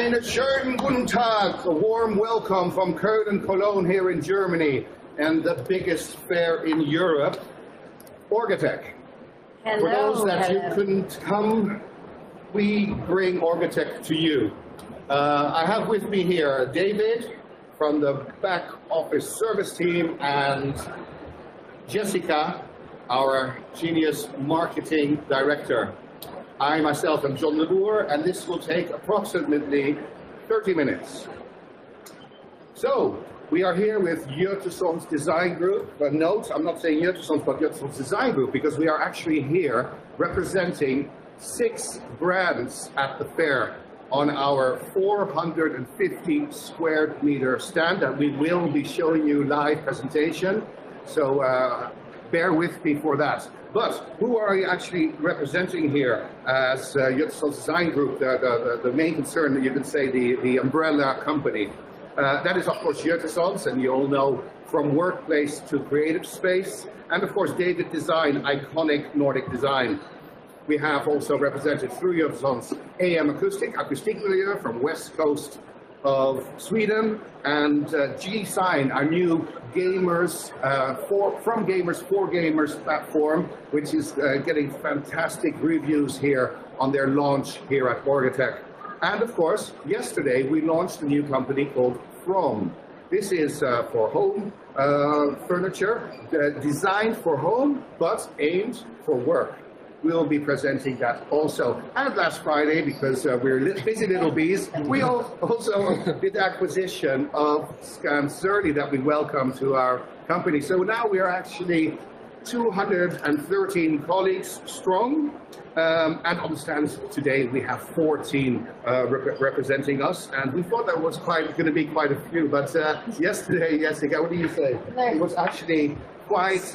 Einen schönen guten Tag, a warm welcome from Köln, Cologne here in Germany, and the biggest fair in Europe, Orgatec. Hello, For those that you hello. couldn't come, we bring Orgatec to you. I have with me here David from the back office service team and Jessica, our genius marketing director. I myself am John Leboer, and this will take approximately 30 minutes. So, we are here with Göteson's Design Group. Note, I'm not saying Göteson's, but Göteson's Design Group, because we are actually here representing 6 brands at the fair on our 450 square meter stand that we will be showing you live presentation. So bear with me for that. But who are you actually representing here as Göteson's Design Group, the main concern, you can say, the umbrella company? That is, of course, Göteson's, and you all know from workplace to creative space, and of course, David Design, iconic Nordic design. We have also represented through Göteson's AM Acoustic Milieu from west coast of Sweden, and G-Sign, our new gamers from gamers for gamers platform, which is getting fantastic reviews here on their launch here at Orgatec. And of course, yesterday we launched a new company called From. This is for home furniture, designed for home, but aimed for work. We'll be presenting that also. And last Friday, because we're busy little bees, we also did the acquisition of Scan30 that we welcome to our company. So now we are actually 213 colleagues strong. And on the stand today we have 14 representing us, and we thought that was going to be quite a few, but yesterday, Jessica, what do you say? It was actually quite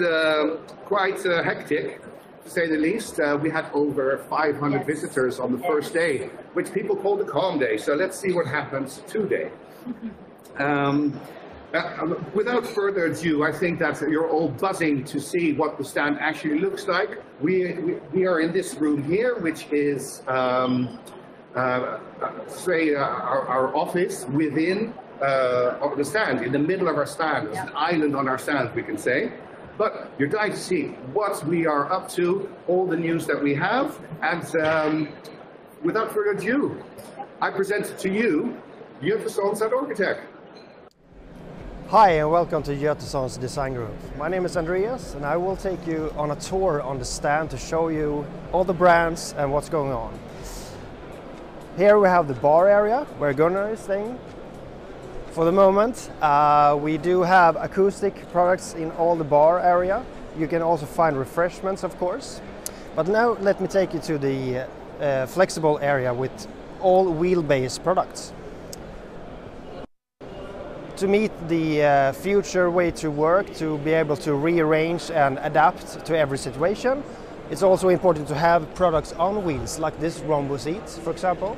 hectic, to say the least. We had over 500 visitors on the first day, which people call the calm day. So let's see what happens today. Without further ado, I think that you're all buzzing to see what the stand actually looks like. We are in this room here, which is our office within the stand, in the middle of our stand. There's an island on our stand, we can say. But you're dying to see what we are up to, all the news that we have, and without further ado, I present to you Göteson's at Orgatec. Hi and welcome to Göteson's Design Group. My name is Andreas and I will take you on a tour on the stand to show you all the brands and what's going on. Here we have the bar area where Gunnar is staying for the moment. We do have acoustic products in all the bar area. You can also find refreshments, of course. But now let me take you to the flexible area with all wheel-based products. To meet the future way to work, to be able to rearrange and adapt to every situation, it's also important to have products on wheels, like this Rombo seat, for example,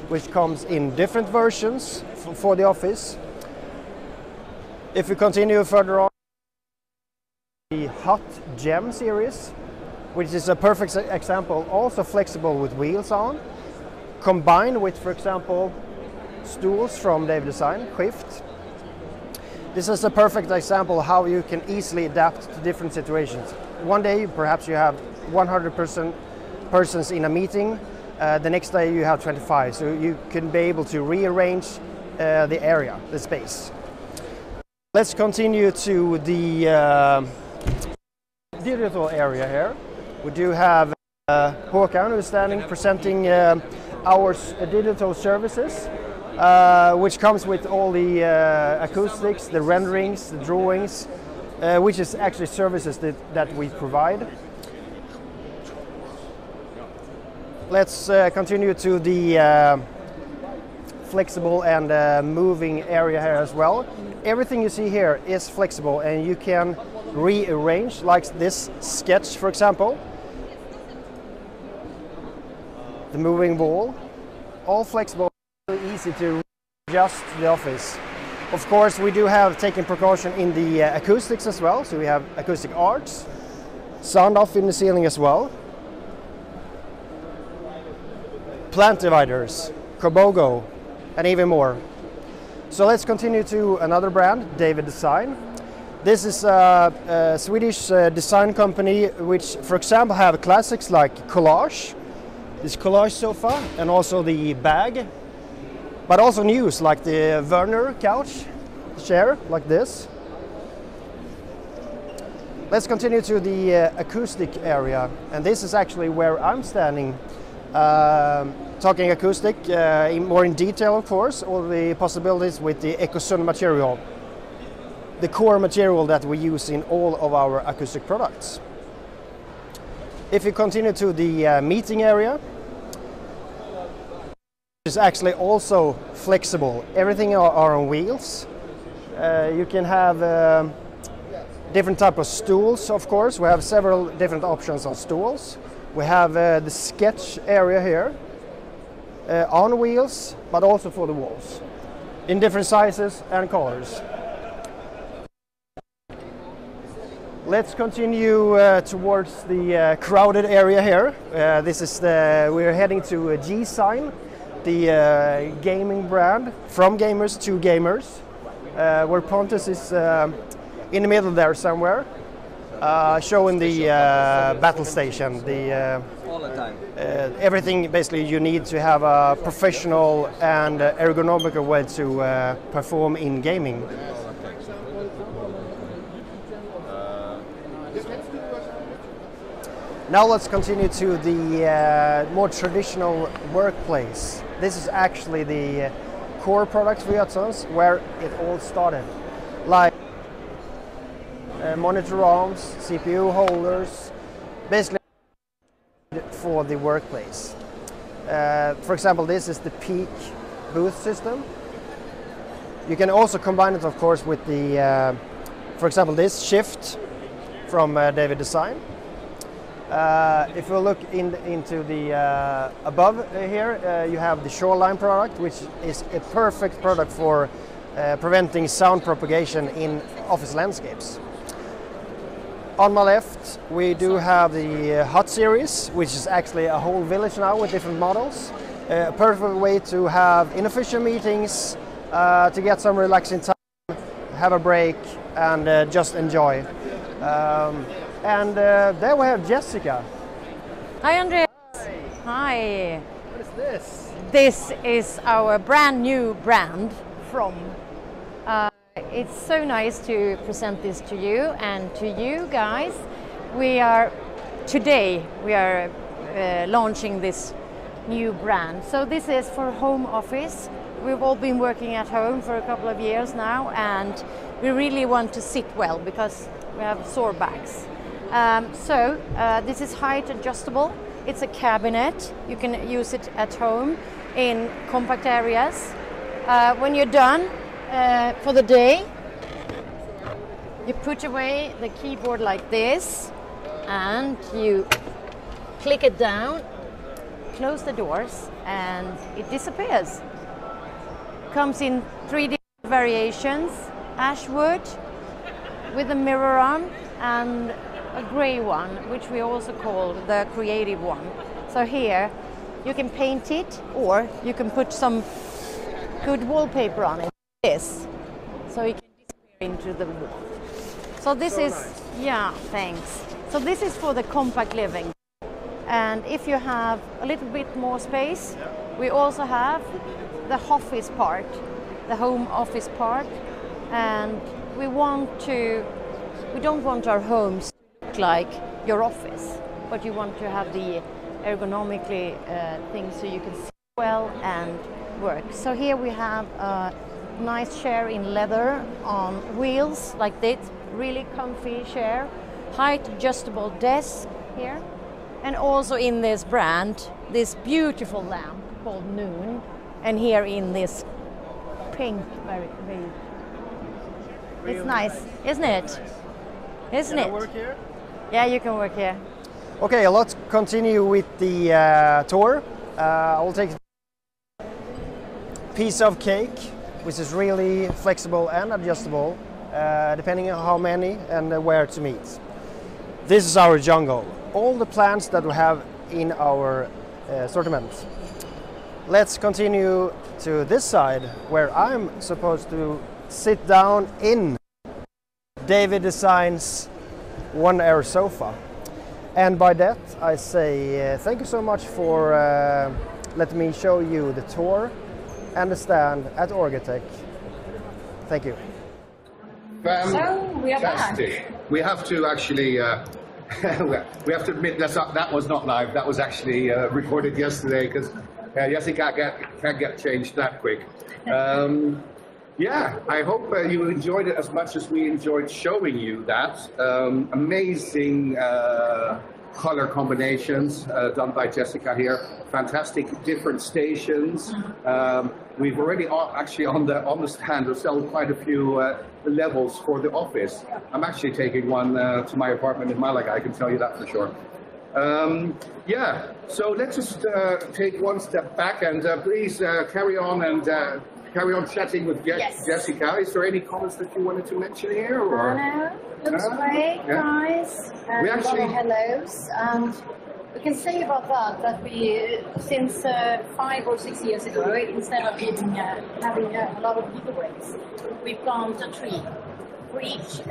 which comes in different versions for the office. If we continue further on, the Hot Gem series, which is a perfect example, also flexible with wheels on, combined with, for example, stools from David Design, Shift. This is a perfect example of how you can easily adapt to different situations. One day, perhaps you have 100 persons in a meeting. The next day you have 25. So you can be able to rearrange the area, the space. Let's continue to the digital area here. We do have Håkan, who is standing presenting our digital services. Which comes with all the acoustics, the renderings, the drawings, which is actually services that we provide. Let's continue to the flexible and moving area here as well. Everything you see here is flexible and you can rearrange, like this sketch, for example. The moving wall, all flexible. Easy to adjust the office. Of course, we do have taken precaution in the acoustics as well, so we have acoustic arts, sound off in the ceiling as well, plant dividers, Kobogo, and even more. So let's continue to another brand, David Design. This is a Swedish design company which, for example, have classics like Collage, this Collage sofa, and also the bag, but also news like the Werner couch chair, like this. Let's continue to the acoustic area, and this is actually where I'm standing, talking acoustic, more in detail, of course, all the possibilities with the EcoSun material, the core material that we use in all of our acoustic products. If you continue to the meeting area, it's actually also flexible. Everything are on wheels. You can have different type of stools, of course. We have several different options on stools. We have the sketch area here, on wheels, but also for the walls, in different sizes and colors. Let's continue towards the crowded area here. We're heading to G-Sign, the gaming brand, from gamers to gamers, where Pontus is in the middle there somewhere, showing the battle station, all the time. Everything basically you need to have a professional and ergonomical way to perform in gaming. Now let's continue to the more traditional workplace. This is actually the core product for Götzons, where it all started. Like monitor arms, CPU holders, basically for the workplace. For example, this is the Peak booth system. You can also combine it, of course, with the, for example, this Shift from David Design. If we look into the above here, you have the Shoreline product, which is a perfect product for preventing sound propagation in office landscapes. On my left, we do have the Hot series, which is actually a whole village now with different models. A perfect way to have inefficient meetings, to get some relaxing time, have a break, and just enjoy. And there we have Jessica. Hi, Andreas. Hi. Hi. What is this? This is our brand new brand from. It's so nice to present this to you and to you guys. Today we are launching this new brand. So this is for home office. We've all been working at home for a couple of years now, and we really want to sit well because we have sore backs. This is height adjustable. It's a cabinet. You can use it at home in compact areas. When you're done for the day, you put away the keyboard like this and you click it down, close the doors, and it disappears. Comes in 3 variations: ash wood with a mirror on, and a grey one, which we also call the creative one. So here you can paint it, or you can put some good wallpaper on it, like this, so you can disappear into the wall. So this is nice. Yeah, thanks. So this is for the compact living, and if you have a little bit more space, we also have the office part, the home office part, and we don't want our homes to look like your office, but you want to have the ergonomically things so you can see well and work. So here we have a nice chair in leather on wheels like this, really comfy chair, height adjustable desk here, and also in this brand, this beautiful lamp called Noon, and here in this pink, very it's nice, isn't it? Isn't it? Can I work here? Yeah, you can work here. Okay, let's continue with the tour. I will take a piece of cake, which is really flexible and adjustable, depending on how many and where to meet. This is our jungle. All the plants that we have in our assortment. let's continue to this side where I'm supposed to sit down in David Design's One Air sofa. And by that I say thank you so much for letting me show you the tour and the stand at Orgatec. Thank you. Fantastic. So we are back. We have to actually, we have to admit that was not live. That was actually recorded yesterday because Jessica can't get changed that quick. Yeah, I hope you enjoyed it as much as we enjoyed showing you that. Amazing color combinations done by Jessica here. Fantastic different stations. We've already actually on the stand have sold quite a few levels for the office. I'm actually taking one to my apartment in Malaga, I can tell you that for sure. Yeah, so let's just take one step back and please carry on and carry on chatting with Jessica. Is there any comments that you wanted to mention here? Or? No, looks great, guys. And We actually- a lot of hellos. And we can say about that we, since 5 or 6 years ago, instead of having a lot of giveaways, we plant a tree. For each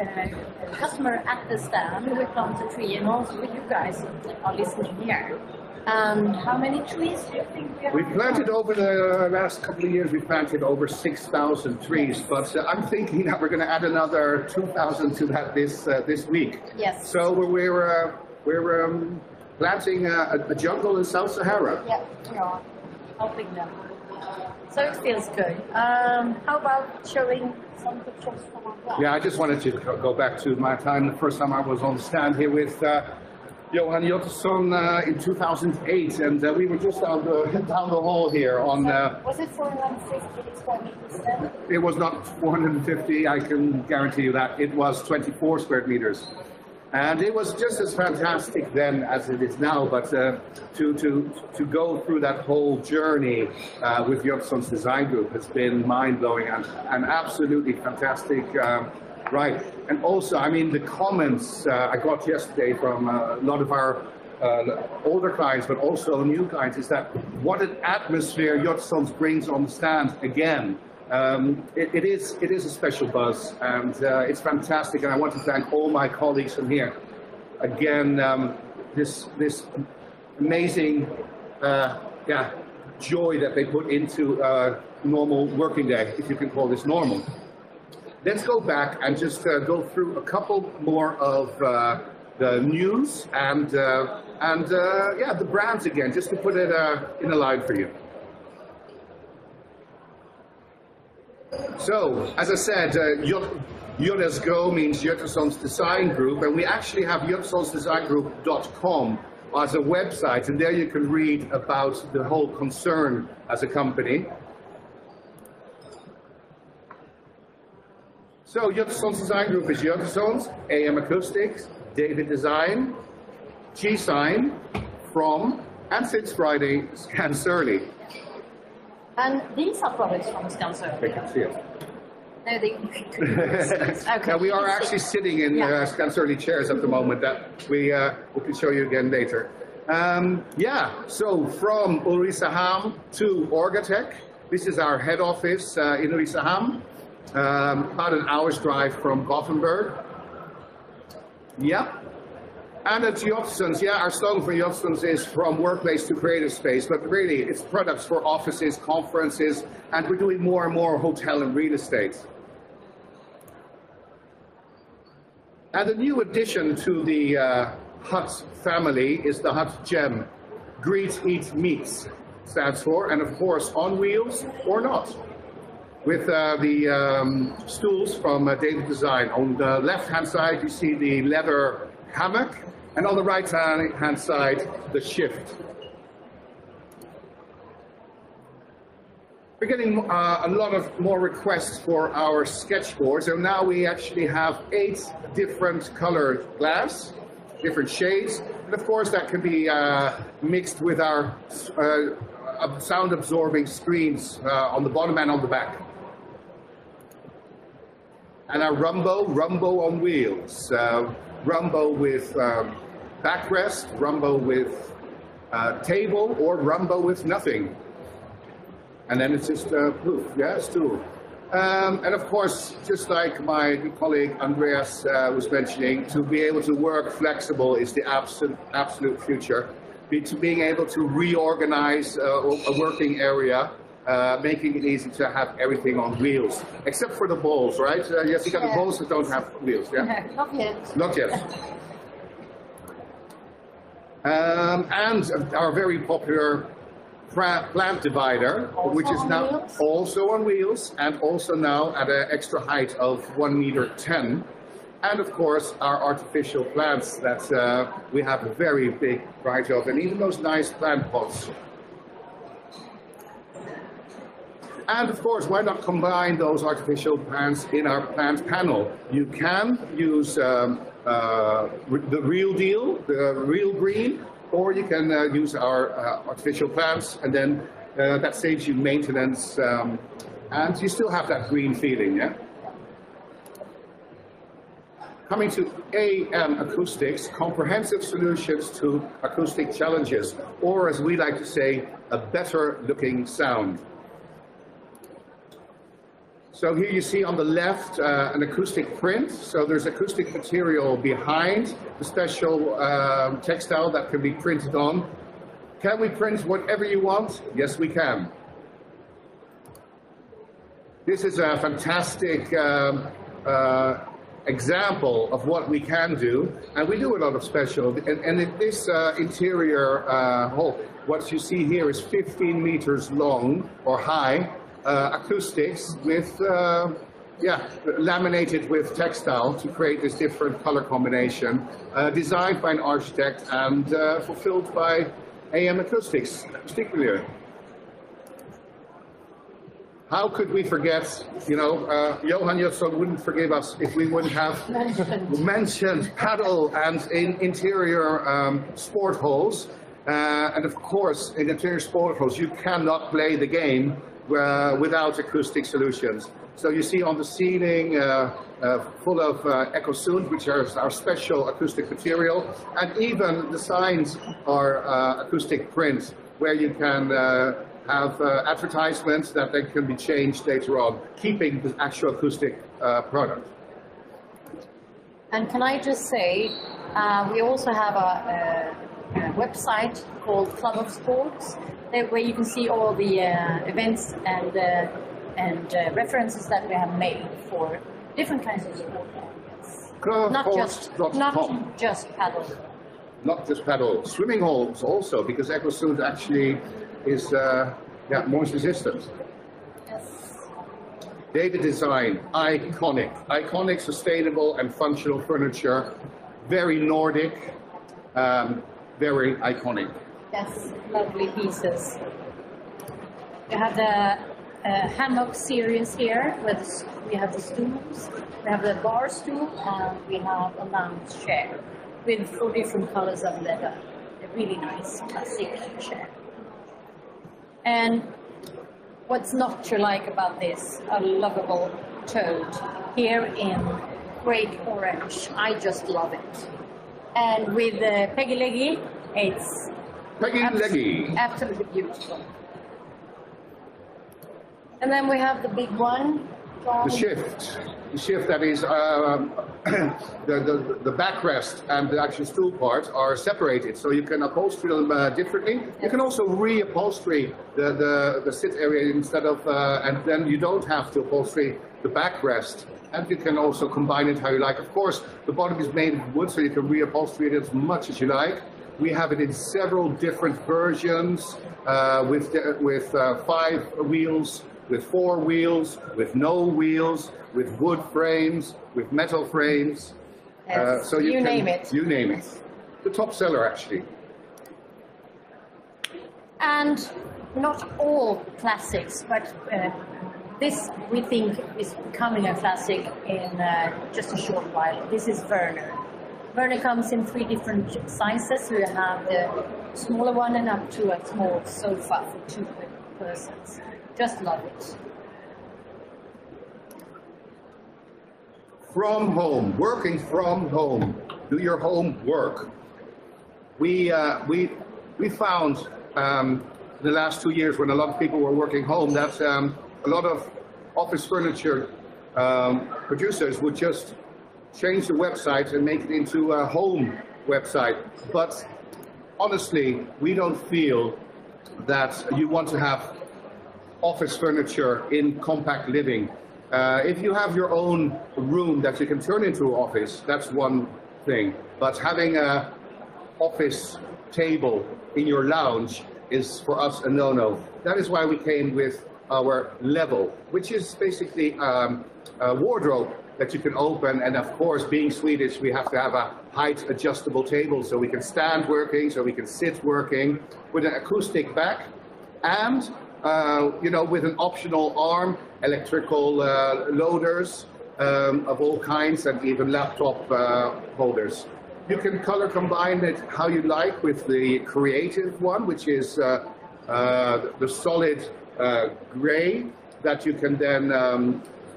customer at the stand, we plant a tree, and also for you guys are listening here. And how many trees do you think we have? We've planted over the last couple of years, we've planted over 6,000 trees, but I'm thinking that we're going to add another 2,000 to that this week. Yes. So we're planting a jungle in South Sahara. Yeah, we are helping them. So it feels good. How about showing some pictures from our class? Yeah, I just wanted to go back to my time, the first time I was on the stand here with Johan Jotteson in 2008, and we were just down the hall here on... Was it 450 square meters then? It was not 450, I can guarantee you that. It was 24 square meters. And it was just as fantastic then as it is now, but to go through that whole journey with Jotteson's design group has been mind-blowing and absolutely fantastic. Right, and also, I mean, the comments I got yesterday from a lot of our older clients, but also new clients, is that what an atmosphere Jotteson's brings on the stand again. It is a special buzz, and it's fantastic, and I want to thank all my colleagues from here. Again, this amazing joy that they put into a normal working day, if you can call this normal. Let's go back and just go through a couple more of the news and the brands again, just to put it in a line for you. So, as I said, JDG means Jotteson's Design Group, and we actually have jottesonsdesigngroup.com as a website, and there you can read about the whole concern as a company. So, Jotteson's Design Group is Jotteson's, AM Acoustics, David Design, G-Sign, From, and since Friday, Scansurly. And these are products from Scansurly. They can see it. No, they okay. Now we are actually sitting in Scansurly chairs at the moment that we can show you again later. So from Ulricehamn to Orgatec, this is our head office in Ulricehamn, about an hour's drive from Gothenburg. Yeah. And at Jotteson's, our slogan for Jotteson's is from workplace to creative space, but really it's products for offices, conferences, and we're doing more and more hotel and real estate. And a new addition to the Hut family is the Hut Gem. Greet, Eat, Meets stands for, and of course on wheels or not. With the stools from David Design. On the left-hand side you see the leather hammock, and on the right-hand side, the shift. We're getting a lot of more requests for our sketchboards, and now we actually have 8 different colored glass, different shades, and of course that can be mixed with our sound-absorbing screens on the bottom and on the back. And our Rumbo on wheels. Rumbo with backrest, Rumbo with table, or Rumbo with nothing. And then it's just poof, yeah, stool. And of course, just like my colleague Andreas was mentioning, to be able to work flexible is the absolute future. Being able to reorganize a working area, making it easy to have everything on wheels, except for the balls, right? Yes, you got the balls that don't have wheels, yeah? Not yet. Not yet. And our very popular plant divider, Also which is now wheels. also on wheels and also now at an extra height of 1.10 meters. And of course, our artificial plants that we have a very big variety of, and even those nice plant pots. And of course, why not combine those artificial plants in our plant panel? You can use the real deal, the real green, or you can use our artificial plants, and then that saves you maintenance, and you still have that green feeling, yeah? Coming to AM Acoustics, comprehensive solutions to acoustic challenges, or as we like to say, a better looking sound. So here you see on the left an acoustic print. So there's acoustic material behind the special textile that can be printed on. Can we print whatever you want? Yes, we can. This is a fantastic example of what we can do, and we do a lot of special. And in this interior hole, what you see here is 15 meters long or high. Acoustics with, laminated with textile to create this different color combination, designed by an architect and fulfilled by AM Acoustics, particularly. How could we forget, Johan Jönsson wouldn't forgive us if we wouldn't have mentioned paddle and interior sport holes. And of course, in interior sport holes, you cannot play the game without acoustic solutions. So you see on the ceiling full of EcoSound, which are our special acoustic material, and even the signs are acoustic print, where you can have advertisements that they can be changed later on, keeping the actual acoustic product. And can I just say, we also have a website called Club of Sports, where you can see all the events and references that we have made for different kinds of sport. Not just paddle. Not just paddle. Swimming holes also, because EcoSound actually is moist resistant. Yes. David Design, iconic, sustainable and functional furniture, very Nordic, very iconic. Yes, lovely pieces. We have the hammock series here, with we have the stools, we have the bar stool, and we have a lounge chair with 4 different colors of leather. A really nice classic chair. And what's not to like about this? A lovable toad here in great orange. I just love it. And with the Peggy Leggy, it's absolutely beautiful. And then we have the big one. The shift that is the backrest and the actual stool part are separated, so you can upholster them differently. Yes. You can also reupholster the sit area instead of, and then you don't have to upholster the backrest. And you can also combine it how you like. Of course, the bottom is made of wood, so you can reupholster it as much as you like. We have it in several different versions, with 5 wheels, with 4 wheels, with no wheels, with wood frames, with metal frames. Yes, so you name it. You name it. The top seller, actually. And not all classics, but this we think is becoming a classic in just a short while. This is Werner. Werner comes in 3 different sizes. We have the smaller one and up to a small sofa for 2 persons. Just love it. From home, working from home. Do your home work. We found the last 2 years when a lot of people were working home, that a lot of office furniture producers would just change the website and make it into a home website. But honestly, we don't feel that you want to have office furniture in compact living. If you have your own room that you can turn into an office, that's one thing. But having an office table in your lounge is for us a no-no. That is why we came with our level, which is basically a wardrobe that you can open. And of course, being Swedish, we have to have a height adjustable table so we can stand working, so we can sit working, with an acoustic back, and you know, with an optional arm, electrical loaders of all kinds, and even laptop holders. You can color combine it how you like with the creative one, which is the solid gray that you can then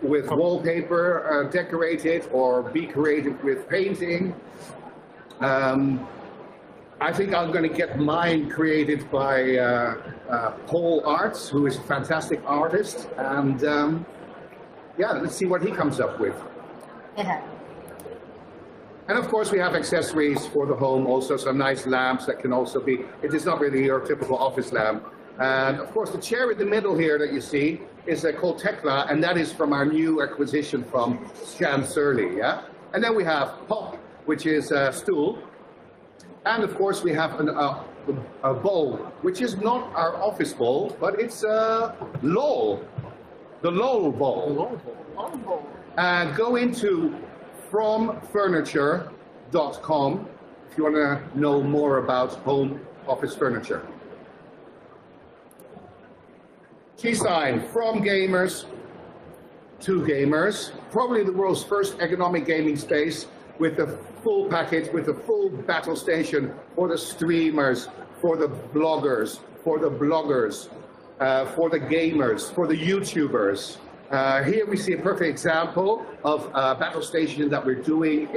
with wallpaper decorate it, or be creative with painting. I think I'm going to get mine created by Paul Arts, who is a fantastic artist, and yeah, let's see what he comes up with. Yeah. And of course we have accessories for the home, also some nice lamps that can also be, it is not really your typical office lamp. And of course the chair in the middle here that you see is called Tekla, and that is from our new acquisition from Scan Surly, yeah? And then we have Pop, which is a stool. And of course we have a bowl, which is not our office bowl, but it's LOL, the LOL bowl. And go into fromfurniture.com if you want to know more about home office furniture. Key sign, from gamers to gamers. Probably the world's first ergonomic gaming space with the full package, with the full battle station for the streamers, for the bloggers, for the gamers, for the YouTubers. Here we see a perfect example of a battle station that we're doing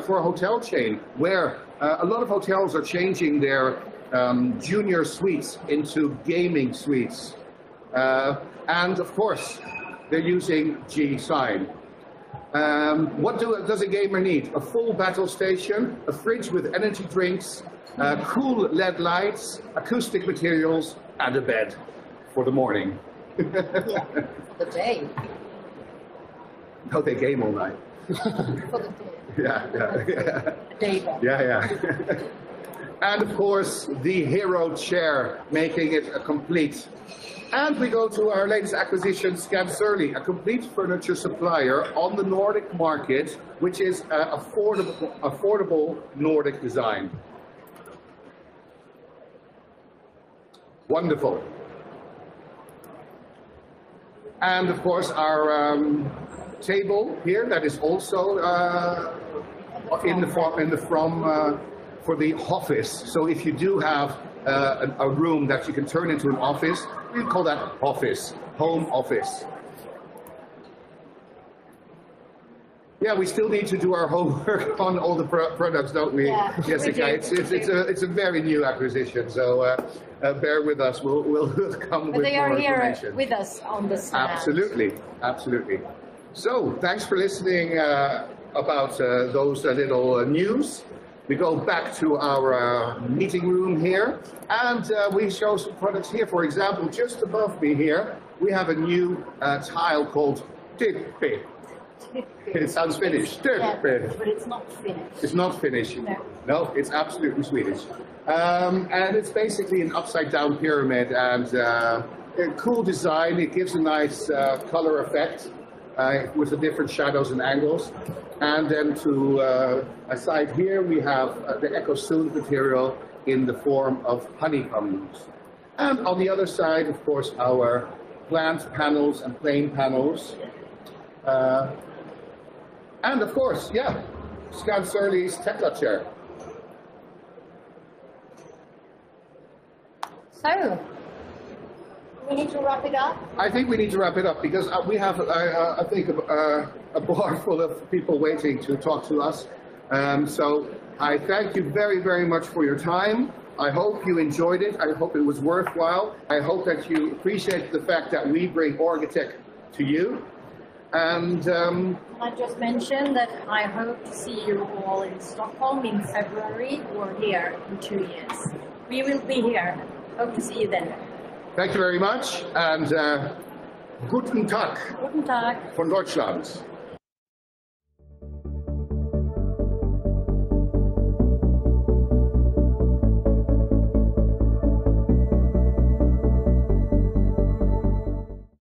for a hotel chain, where a lot of hotels are changing their junior suites into gaming suites. And of course, they're using G-Sign. What does a gamer need? A full battle station, a fridge with energy drinks, cool LED lights, acoustic materials, and a bed for the morning. Yeah, for the day. No, they game all night. For the day. Yeah. Day bed. Yeah. And of course, the hero chair, making it a complete. And we go to our latest acquisition, Scan Surly, a complete furniture supplier on the Nordic market, which is affordable Nordic design. Wonderful. And of course, our table here that is also for the office. So if you do have a room that you can turn into an office, we call that office, home office. Yeah, we still need to do our homework on all the products, don't we, yeah, Jessica? It's a very new acquisition, so bear with us. We'll come with more information. But they are here with us on the stand. Absolutely. So, thanks for listening about those little news. We go back to our meeting room here, and we show some products here. For example, just above me here, we have a new tile called Tippi. It sounds Finnish. Yeah, but it's not Finnish. It's not Finnish. No, it's absolutely Swedish. And it's basically an upside-down pyramid, and a cool design. It gives a nice color effect with the different shadows and angles. And then to aside here, we have the EcoSoon material in the form of honeycombs. And on the other side, of course, our plant panels and plain panels. And of course, yeah, Scan Surly's Tekla chair. So, we need to wrap it up? I think we need to wrap it up because we have, I think, a bar full of people waiting to talk to us. So I thank you very, very much for your time. I hope you enjoyed it. I hope it was worthwhile. I hope that you appreciate the fact that we bring Orgatec to you. And I just mentioned that I hope to see you all in Stockholm in February or here in 2 years. We will be here. Hope to see you then. thank you very much. And guten Tag Guten Tag. von Deutschland.